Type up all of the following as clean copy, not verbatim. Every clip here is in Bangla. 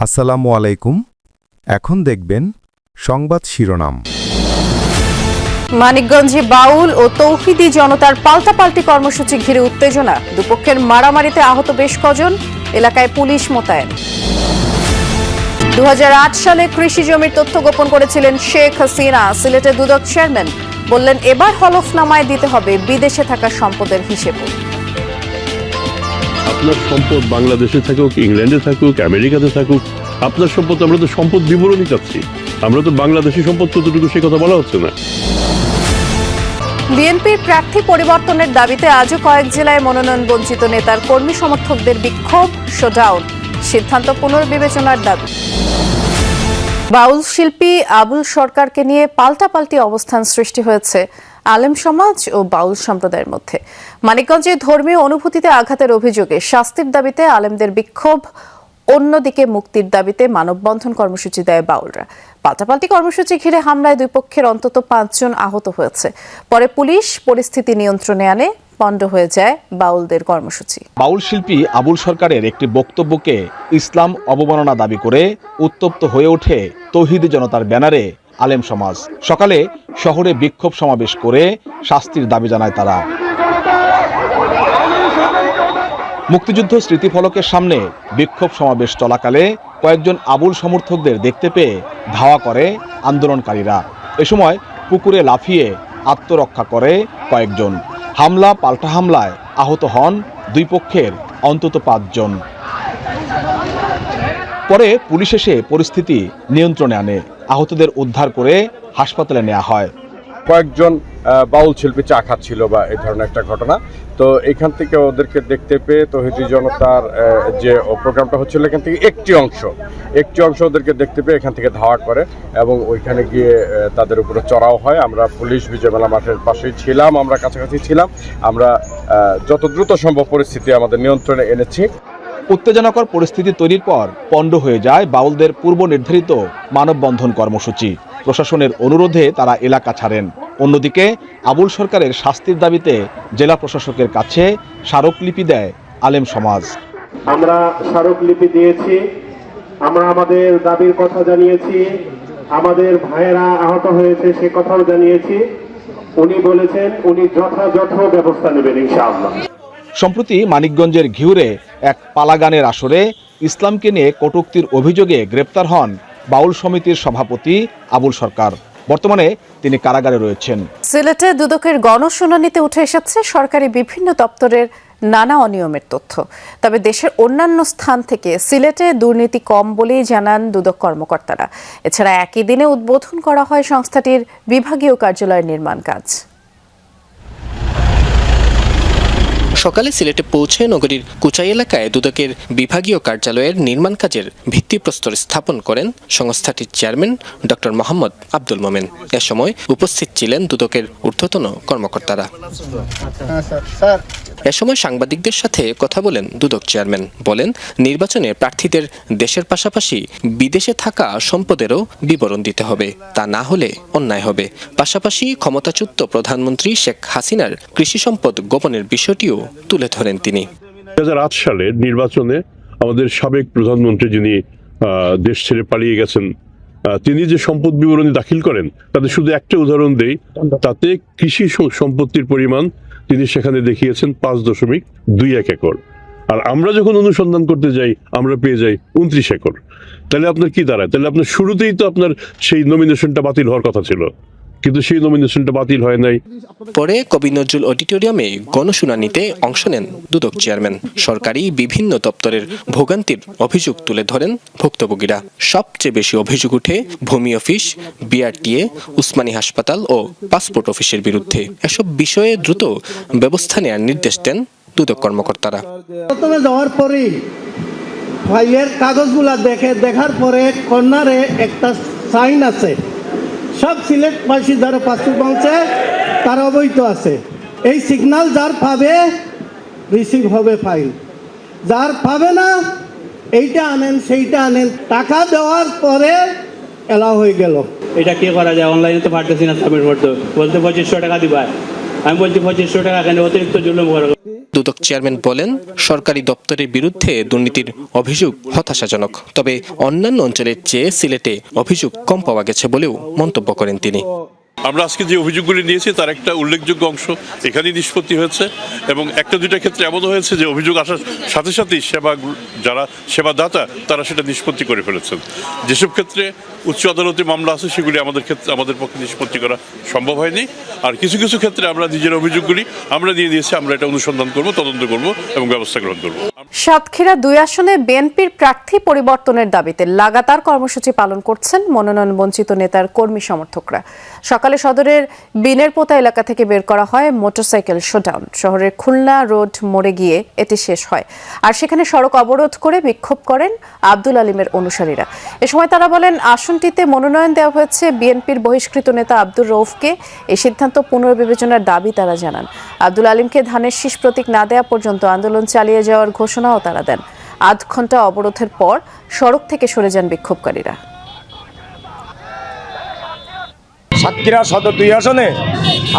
আসসালামু আলাইকুম। এখন দেখবেন সংবাদ শিরোনাম। মানিকগঞ্জে বাউল ও তৌহিদি জনতার পাল্টাপাল্টি কর্মসূচি ঘিরে উত্তেজনা, দুপক্ষের মারামারিতে আহত বেশ কজন, এলাকায় পুলিশ মোতায়েন। 2008 সালে কৃষি জমির তথ্য গোপন করেছিলেন শেখ হাসিনা। সিলেটে দুদক চেয়ারম্যান বললেন, এবার হলফনামায় দিতে হবে বিদেশে থাকা সম্পদের হিসেব। আপনার সম্পদ বাংলাদেশে থাকুক, ইংল্যান্ডে থাকুক, আমেরিকাতে থাকুক, আপনার সম্পদ, আমরা তো সম্পদ বিবরণী চাচ্ছি। আমরা তো বাংলাদেশি সম্পদ কতটুকু সে কথা বলা হচ্ছে না। বিএনপির প্রার্থী পরিবর্তনের দাবিতে আজও কয়েক জেলায় মনোনয়ন বঞ্চিত নেতার কর্মী সমর্থকদের বিক্ষোভ, শোডাউন, সিদ্ধান্ত পুনর্বিবেচনার দাবি। বাউল শিল্পী আবুল সরকারকে নিয়ে পাল্টাপাল্টি অবস্থান সৃষ্টি হয়েছে আলেম সমাজ ও বাউল সম্প্রদায়ের মধ্যে। মানিকগঞ্জে ধর্মীয় অনুভূতিতে আঘাতের অভিযোগে শাস্তির দাবিতে আলেমদের বিক্ষোভ, অন্যদিকে মুক্তির দাবিতে মানববন্ধন কর্মসূচি দেয় বাউলরা। পাল্টাপাল্টি কর্মসূচি ঘিরে হামলায় দুই পক্ষের অন্তত 5 জন আহত হয়েছে। পরে পুলিশ পরিস্থিতি নিয়ন্ত্রণে আনে, পণ্ড হয়ে যায় বাউলদের কর্মসূচি। বাউল শিল্পী আবুল সরকারের একটি বক্তব্যকে ইসলাম অবমাননা দাবি করে উত্তপ্ত হয়ে ওঠে তৌহিদি জনতার ব্যানারে আলেম সমাজ। সকালে শহরে বিক্ষোভ সমাবেশ করে শাস্তির দাবি জানায় তারা। মুক্তিযুদ্ধ স্মৃতিফলকের সামনে বিক্ষোভ সমাবেশ চলাকালে কয়েকজন আবুল সমর্থকদের দেখতে পেয়ে ধাওয়া করে আন্দোলনকারীরা। এ সময় পুকুরে লাফিয়ে আত্মরক্ষা করে কয়েকজন। হামলা পাল্টা হামলায় আহত হন দুই পক্ষের অন্তত 5 জন। পরে পুলিশ এসে পরিস্থিতি নিয়ন্ত্রণে আনে, আহতদের উদ্ধার করে হাসপাতালে নেওয়া হয়। কয়েকজন বাউল শিল্পী চা খাচ্ছিল বা এই ধরনের একটা ঘটনা, তো এখান থেকে ওদেরকে দেখতে পেয়ে তৌহিদি জনতার যে প্রোগ্রামটা হচ্ছিল এখান থেকে একটি অংশ ওদেরকে দেখতে পেয়ে এখান থেকে ধাওয়া করে এবং ওইখানে গিয়ে তাদের উপরে চড়াও হয়। আমরা পুলিশ বিজয় মেলা মাঠের পাশেই ছিলাম, আমরা কাছাকাছি ছিলাম। আমরা যত দ্রুত সম্ভব পরিস্থিতি আমাদের নিয়ন্ত্রণে এনেছি। উত্তেজনাকর পরিস্থিতি তৈরির পর পণ্ড হয়ে যায় বাউলদের পূর্ব নির্ধারিত মানববন্ধন কর্মসূচি। প্রশাসনের অনুরোধে তারা এলাকা ছাড়েন। অন্যদিকে আবুল সরকারের শাস্তির দাবিতে জেলা প্রশাসকের কাছে স্মারকলিপি দেয় আলেম সমাজ। আমরা স্মারকলিপি দিয়েছি, আমরা আমাদের দাবির কথা জানিয়েছি, আমাদের ভাইয়েরা আহত হয়েছে সে কথাও জানিয়েছি। উনি বলেছেন উনি যথাযথ ব্যবস্থা নেবেন ইনশাআল্লাহ। সম্প্রতি মানিকগঞ্জের ঘিউরে এক পালাগানের আসরে ইসলামকে নিয়ে কটূক্তির অভিযোগে গ্রেপ্তার হন বাউল সমিতির সভাপতি আবুল সরকার। বর্তমানে তিনি কারাগারে রয়েছেন। সিলেটে দুদকের গণশুনানিতে উঠে এসেছে সরকারি বিভিন্ন দপ্তরের নানা অনিয়মের তথ্য। তবে দেশের অন্যান্য স্থান থেকে সিলেটে দুর্নীতি কম বলেই জানান দুদক কর্মকর্তারা। এছাড়া একই দিনে উদ্বোধন করা হয় সংস্থাটির বিভাগীয় কার্যালয়ের নির্মাণ কাজ। সকালে সিলেটে পৌঁছে নগরীর কুচাই এলাকায় দুদকের বিভাগীয় কার্যালয়ের নির্মাণ কাজের ভিত্তিপ্রস্তর স্থাপন করেন সংস্থাটির চেয়ারম্যান ডক্টর মোহাম্মদ আব্দুল মোমেন। এ সময় উপস্থিত ছিলেন দুদকের ঊর্ধ্বতন কর্মকর্তারা। এ সময় সাংবাদিকদের সাথে কথা বলেন দুদক চেয়ারম্যান। বলেন, নির্বাচনে প্রার্থীদের দেশের পাশাপাশি বিদেশে থাকা সম্পদেরও বিবরণ দিতে হবে, তা না হলে অন্যায় হবে। পাশাপাশি ক্ষমতাচ্যুত প্রধানমন্ত্রী শেখ হাসিনার কৃষি সম্পদ গোপনের বিষয়টিও তুলে ধরেন তিনি। 2008 সালের নির্বাচনে আমাদের সাবেক প্রধানমন্ত্রী যিনি দেশ ছেড়ে পালিয়ে গেছেন, তিনি যে সম্পদ বিবরণী দাখিল করেন তাতে শুধু একটা উদাহরণ দেই, তাতে কৃষি সম্পত্তির পরিমাণ তিনি সেখানে দেখিয়েছেন 5.21 একর। আর আমরা যখন অনুসন্ধান করতে যাই আমরা পেয়ে যাই 29 একর। তাহলে আপনার কি দাঁড়ায়? তাহলে আপনার শুরুতেই তো আপনার সেই নমিনেশনটা বাতিল হওয়ার কথা ছিল, কিন্তু সেই নমিনেশনটা বাতিল হয় নাই। পরে কবি নজরুল অডিটোরিয়ামে গণশুনানিতে অংশ নেন দুদক চেয়ারম্যান। সরকারি বিভিন্ন দপ্তরের ভোগান্তির অভিযোগ তুলে ধরেন ভুক্তভোগীরা। সবচেয়ে বেশি অভিযোগ উঠে ভূমি অফিস, বিআরটিএ, উসমানী হাসপাতাল ও পাসপোর্ট অফিসের বিরুদ্ধে। এসব বিষয়ে দ্রুত ব্যবস্থা নেওয়ার নির্দেশ দেন দুদক কর্মকর্তারা। প্রথমে যাওয়ার পরে ফাইলের কাগজগুলা দেখার পরে কর্নারে একটা সাইন আছে, সব সিলেটবাসী যারা পাসপোর্ট পাচ্ছে তারা অবৈধ আছে। এই সিগন্যাল যার পাবে রিসিভ হবে ফাইল, যার পাবে না এইটা আনেন সেইটা আনেন। টাকা দেওয়ার পরে এলাও হয়ে গেল। এটা কি করা যায়? অনলাইনে তো পারতেছি না সাবমিট করতে, বলতে 2500 টাকা দিবা। আমি বলছি 2500 টাকা কেন, অতিরিক্ত জুলুম করা। দুদক চেয়ারম্যান বলেন, সরকারি দপ্তরের বিরুদ্ধে দুর্নীতির অভিযোগ হতাশাজনক, তবে অন্যান্য অঞ্চলের চেয়ে সিলেটে অভিযোগ কম পাওয়া গেছে বলেও মন্তব্য করেন তিনি। আমরা আজকে যে অভিযোগগুলি নিয়েছি তার একটা উল্লেখযোগ্য অংশ এখানেই নিষ্পত্তি হয়েছে এবং একটা দুইটা ক্ষেত্রে এমনও হয়েছে যে অভিযোগ আসার সাথে সাথেই যারা সেবাদাতা তারা সেটা নিষ্পত্তি করে ফেলেছেন। যেসব ক্ষেত্রে উচ্চ আদালতে মামলা আছে সেগুলি আমাদের পক্ষে নিষ্পত্তি করা সম্ভব হয়নি। আর কিছু কিছু ক্ষেত্রে আমরা নিজের অভিযোগগুলি আমরা নিয়ে নিয়েছি, আমরা এটা অনুসন্ধান করব, তদন্ত করব এবং ব্যবস্থা গ্রহণ করব। সাতক্ষীরা 2 আসনে বিএনপির প্রার্থী পরিবর্তনের দাবিতে লাগাতার কর্মসূচি পালন করছেন মনোনয়ন বঞ্চিত নেতার কর্মী সমর্থকরা। সকালে সদরের বিনেরপোতা এলাকা থেকে বের করা হয় মোটরসাইকেল শোডাউন। শহরের খুলনা রোড মোড়ে গিয়ে এটি শেষ হয়, আর সেখানে সড়ক অবরোধ করে বিক্ষোভ করেন আব্দুল আলিমের অনুসারীরা। এ সময় তারা বলেন, আসনটিতে মনোনয়ন দেওয়া হয়েছে বিএনপির বহিষ্কৃত নেতা আব্দুর রউফকে। এই সিদ্ধান্ত পুনর্বিবেচনার দাবি তারা জানান। আব্দুল আলিমকে ধানের শীষ প্রতীক না দেওয়া পর্যন্ত আন্দোলন চালিয়ে যাওয়ার ঘোষণাও তারা দেন। আধ ঘন্টা অবরোধের পর সড়ক থেকে সরে যান বিক্ষোভকারীরা। সাতক্ষীরা সদর 2 আসনে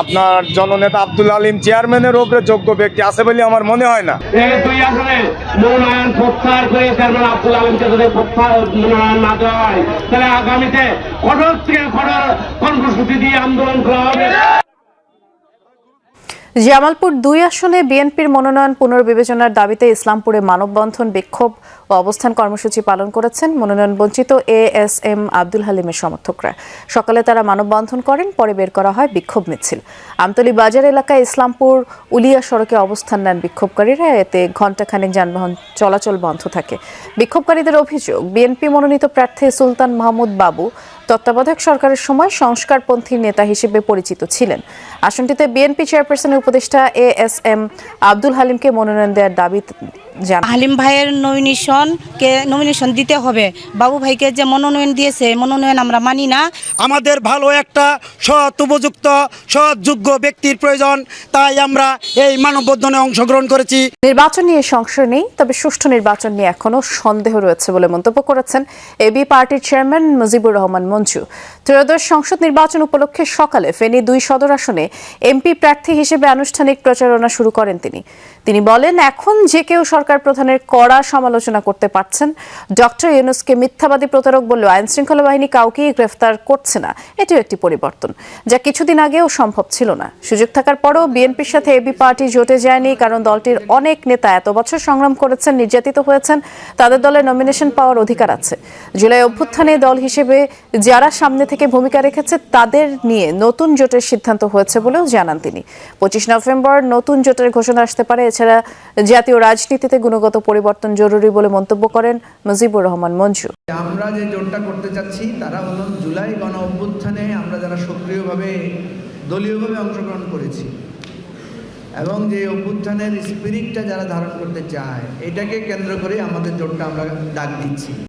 আপনার জননেতা আব্দুল আলিম চেয়ারম্যানের উপরে যোগ্য ব্যক্তি আছে বলে আমার মনে হয় না। এই 2 আসনে মনোনয়ন প্রত্যাহার করে চেয়ারম্যান আব্দুল আলিমকে যদি মনোনয়ন না দেওয়া হয় তাহলে আগামীতে কঠোর থেকে কঠোর কর্মসূচি দিয়ে আন্দোলন করা হবে। জামালপুর 2 আসনে বিএনপির মনোনয়ন পুনর্বিবেচনার দাবিতে ইসলামপুরে মানববন্ধন, বিক্ষোভ ও অবস্থান কর্মসূচি পালন করেছেন মনোনয়ন বঞ্চিত ASM আব্দুল হালিমের সমর্থকরা। সকালে তারা মানববন্ধন করেন, পরে বের করা হয় বিক্ষোভ মিছিল। আমতলী বাজার এলাকায় ইসলামপুর উলিয়া সড়কে অবস্থান নেন বিক্ষোভকারীরা। এতে ঘণ্টাখানেক যানবাহন চলাচল বন্ধ থাকে। বিক্ষোভকারীদের অভিযোগ, বিএনপি মনোনীত প্রার্থী সুলতান মাহমুদ বাবু তত্ত্বাবধায়ক সরকারের সময় সংস্কারপন্থী নেতা হিসেবে পরিচিত ছিলেন। আসনটিতে বিএনপি চেয়ারপারসনের উপদেষ্টা ASM আব্দুল হালিমকে মনোনয়ন দেওয়ার দাবি জানান। হালিম ভাইয়ের নমিনেশন দিতে হবে। বাবু ভাইকে যে মনোনয়ন দিয়েছে, মনোনয়ন আমরা মানি না। আমাদের ভালো একটা সৎ, উপযুক্ত, সৎ, যোগ্য ব্যক্তির প্রয়োজন, তাই আমরা এই মানববন্ধনে অংশগ্রহণ করেছি। নির্বাচন নিয়ে সংশয় নেই, তবে সুষ্ঠু নির্বাচন নিয়ে এখনো সন্দেহ রয়েছে বলে মন্তব্য করেছেন এবি পার্টির চেয়ারম্যান মুজিবুর রহমান মঞ্জু। ত্রয়োদশ সংসদ নির্বাচন উপলক্ষে সকালে ফেনী 2 সদর আসনে এমপি প্রার্থী হিসেবে আনুষ্ঠানিক প্রচারণা শুরু করেন তিনি বলেন, এখন যে কেউ সরকার প্রধানের কড়া সমালোচনা করতে পারছেন। ডক্টর ইউনূসকে মিথ্যাবাদী প্রতারক বললেও আইন শৃঙ্খলা বাহিনী কাউকেই গ্রেফতার করছে না। এটিও একটি পরিবর্তন, যা কিছুদিন আগেও সম্ভব ছিল না। সুযোগ থাকার পরও বিএনপির সাথে এবি পার্টি জোটে যায়নি, কারণ দলটির অনেক নেতা এত বছর সংগ্রাম করেছেন, নির্যাতিত হয়েছেন, তাদের দলে নমিনেশন পাওয়ার অধিকার আছে। জুলাই অভ্যুত্থানে দল হিসেবে যারা সামনে থেকে ভূমিকা রেখেছে তাদের নিয়ে নতুন জোটের সিদ্ধান্ত হয়েছে বলেও জানান তিনি। 25 নভেম্বর নতুন জোটের ঘোষণা আসতে পারে। এছাড়া জাতীয় রাজনীতিতে গুণগত পরিবর্তন জরুরি বলে মন্তব্য করেন মুজিবুর রহমান মঞ্জু। আমরা যে জোটটা করতে চাচ্ছি তারা হলো জুলাই গণ অভ্যুত্থানে আমরা যারা সক্রিয়ভাবে দলীয়ভাবে অংশগ্রহণ করেছি এবং যে অভ্যুত্থানের স্পিরিটটা যারা ধারণ করতে চায়, এটাকে কেন্দ্র করে আমাদের জোটটা আমরা ডাক দিচ্ছি।